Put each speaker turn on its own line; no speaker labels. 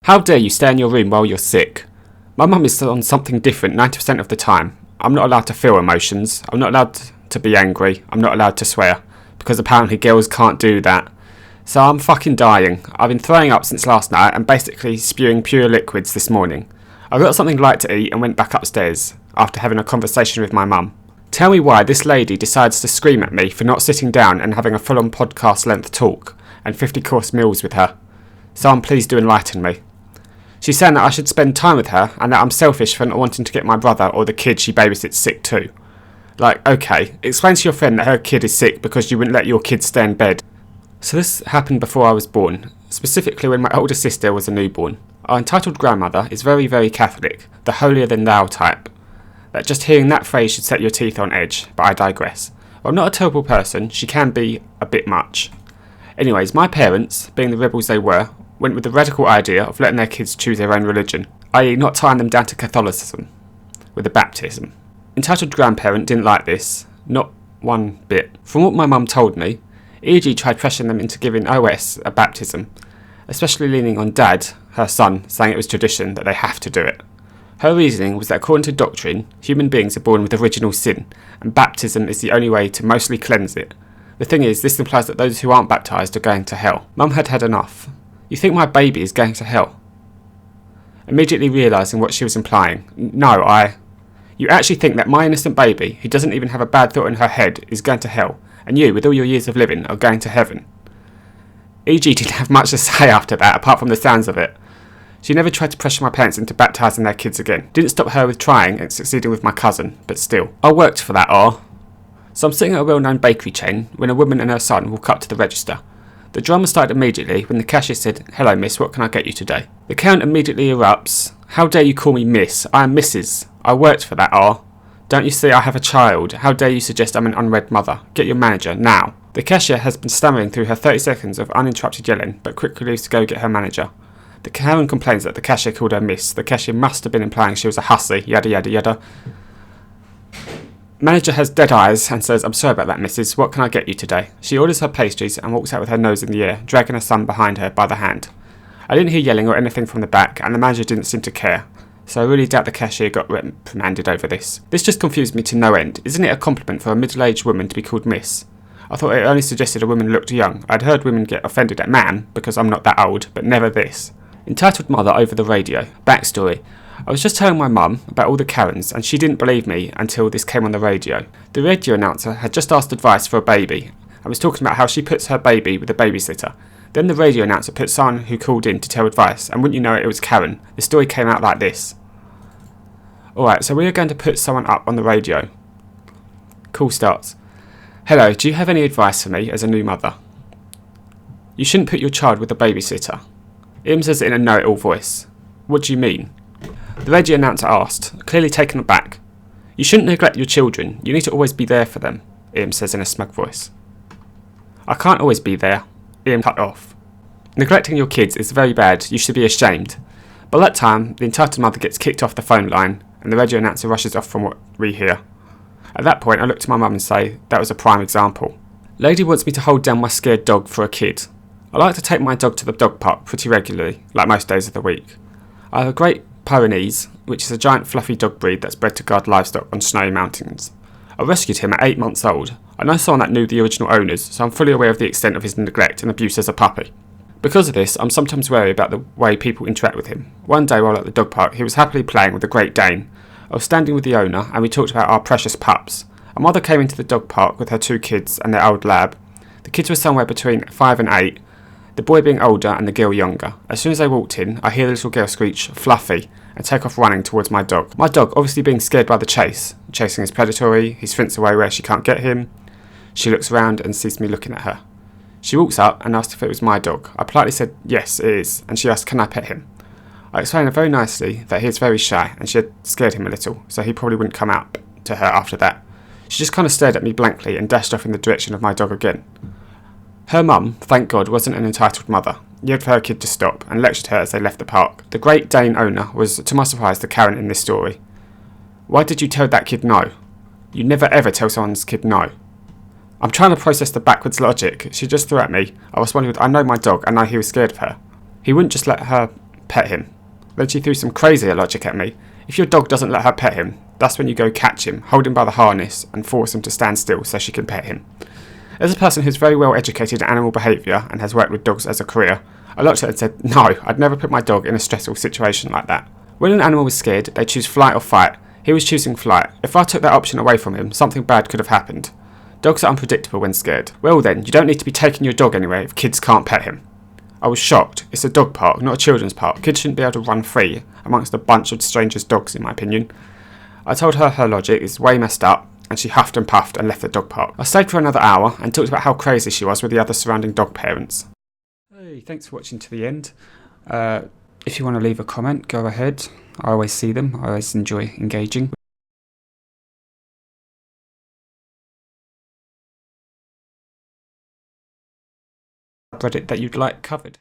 How dare you stay in your room while you're sick? My mum is on something different 90% of the time. I'm not allowed to feel emotions. I'm not allowed to be angry. I'm not allowed to swear. Because apparently girls can't do that. So I'm fucking dying. I've been throwing up since last night and basically spewing pure liquids this morning. I got something light to eat and went back upstairs after having a conversation with my mum. Tell me why this lady decides to scream at me for not sitting down and having a full-on podcast length talk and 50-course meals with her. Someone please do enlighten me. She's saying that I should spend time with her and that I'm selfish for not wanting to get my brother or the kid she babysits sick too. Like, okay, explain to your friend that her kid is sick because you wouldn't let your kid stay in bed. So this happened before I was born, specifically when my older sister was a newborn. Our entitled grandmother is very, very Catholic, the holier-than-thou type. That just hearing that phrase should set your teeth on edge, but I digress. While I'm not a terrible person, she can be a bit much. Anyways, my parents, being the rebels they were, went with the radical idea of letting their kids choose their own religion, i.e. not tying them down to Catholicism, with a baptism. Entitled grandparent didn't like this, not one bit. From what my mum told me, E.G. tried pressuring them into giving OS a baptism, especially leaning on Dad, her son, saying it was tradition that they have to do it. Her reasoning was that according to doctrine, human beings are born with original sin, and baptism is the only way to mostly cleanse it. The thing is, this implies that those who aren't baptised are going to hell. Mum had had enough. You think my baby is going to hell? Immediately realising what she was implying. No, You actually think that my innocent baby, who doesn't even have a bad thought in her head, is going to hell, and you, with all your years of living, are going to heaven? E.G. didn't have much to say after that, apart from the sounds of it. She never tried to pressure my parents into baptising their kids again. Didn't stop her with trying and succeeding with my cousin, but still. I worked for that So I'm sitting at a well-known bakery chain when a woman and her son walk up to the register. The drama started immediately when the cashier said, "Hello miss, what can I get you today?" The Count immediately erupts. "How dare you call me miss? I am Mrs. I worked for that Don't you see I have a child? How dare you suggest I'm an unwed mother? Get your manager, now." The cashier has been stammering through her 30 seconds of uninterrupted yelling, but quickly leaves to go get her manager. The Karen complains that the cashier called her miss. The cashier must have been implying she was a hussy, yada yada yada. Manager has dead eyes and says, "I'm sorry about that, missus. What can I get you today?" She orders her pastries and walks out with her nose in the air, dragging her son behind her by the hand. I didn't hear yelling or anything from the back, and the manager didn't seem to care, so I really doubt the cashier got reprimanded over this. This just confused me to no end. Isn't it a compliment for a middle-aged woman to be called miss? I thought it only suggested a woman looked young. I'd heard women get offended at ma'am, because I'm not that old, but never this. Entitled mother over the radio. Backstory. I was just telling my mum about all the Karens, and she didn't believe me until this came on the radio. The radio announcer had just asked advice for a baby, and was talking about how she puts her baby with a babysitter. Then the radio announcer put someone who called in to tell advice, and wouldn't you know it was Karen. The story came out like this. Alright, so we are going to put someone up on the radio. Call starts. "Hello, do you have any advice for me as a new mother?" "You shouldn't put your child with a babysitter." Im says it in a know-it-all voice. "What do you mean?" The radio announcer asked, clearly taken aback. "You shouldn't neglect your children. You need to always be there for them," Im says in a smug voice. "I can't always be there," Im cut off. "Neglecting your kids is very bad. You should be ashamed." By that time, the entitled mother gets kicked off the phone line, and the radio announcer rushes off from what we hear. At that point, I look to my mum and say, that was a prime example. Lady wants me to hold down my scared dog for a kid. I like to take my dog to the dog park pretty regularly, like most days of the week. I have a Great Pyrenees, which is a giant fluffy dog breed that's bred to guard livestock on snowy mountains. I rescued him at 8 months old. I know someone that knew the original owners, so I'm fully aware of the extent of his neglect and abuse as a puppy. Because of this, I'm sometimes wary about the way people interact with him. One day while at the dog park, he was happily playing with a Great Dane. I was standing with the owner, and we talked about our precious pups. A mother came into the dog park with her 2 kids and their old lab. The kids were somewhere between 5 and 8, the boy being older and the girl younger. As soon as they walked in, I hear the little girl screech, "Fluffy," and take off running towards my dog. My dog, obviously being scared by the chase. Chasing is predatory, he sprints away where she can't get him. She looks around and sees me looking at her. She walks up and asked if it was my dog. I politely said, "Yes, it is," and she asked, "Can I pet him?" I explained very nicely that he is very shy, and she had scared him a little, so he probably wouldn't come out to her after that. She just kind of stared at me blankly and dashed off in the direction of my dog again. Her mum, thank God, wasn't an entitled mother, yelled for her kid to stop, and lectured her as they left the park. The Great Dane owner was, to my surprise, the Karen in this story. "Why did you tell that kid no? You never ever tell someone's kid no." I'm trying to process the backwards logic. She just threw at me. I responded with, "I know my dog, and I know he was scared of her. He wouldn't just let her pet him. Then she threw some crazier logic at me. If your dog doesn't let her pet him, that's when you go catch him, hold him by the harness, and force him to stand still so she can pet him. As a person who's very well educated in animal behaviour and has worked with dogs as a career, I looked at her and said, no, I'd never put my dog in a stressful situation like that. When an animal was scared, they choose flight or fight. He was choosing flight. If I took that option away from him, something bad could have happened. Dogs are unpredictable when scared. Well then, you don't need to be taking your dog anywhere if kids can't pet him. I was shocked. It's a dog park, not a children's park. Kids shouldn't be able to run free amongst a bunch of strangers' dogs, in my opinion. I told her her logic is way messed up, and she huffed and puffed and left the dog park. I stayed for another hour and talked about how crazy she was with the other surrounding dog parents. Hey, thanks for watching to the end. If you want to leave a comment, go ahead. I always see them. I always enjoy engaging. Reddit that you'd like covered.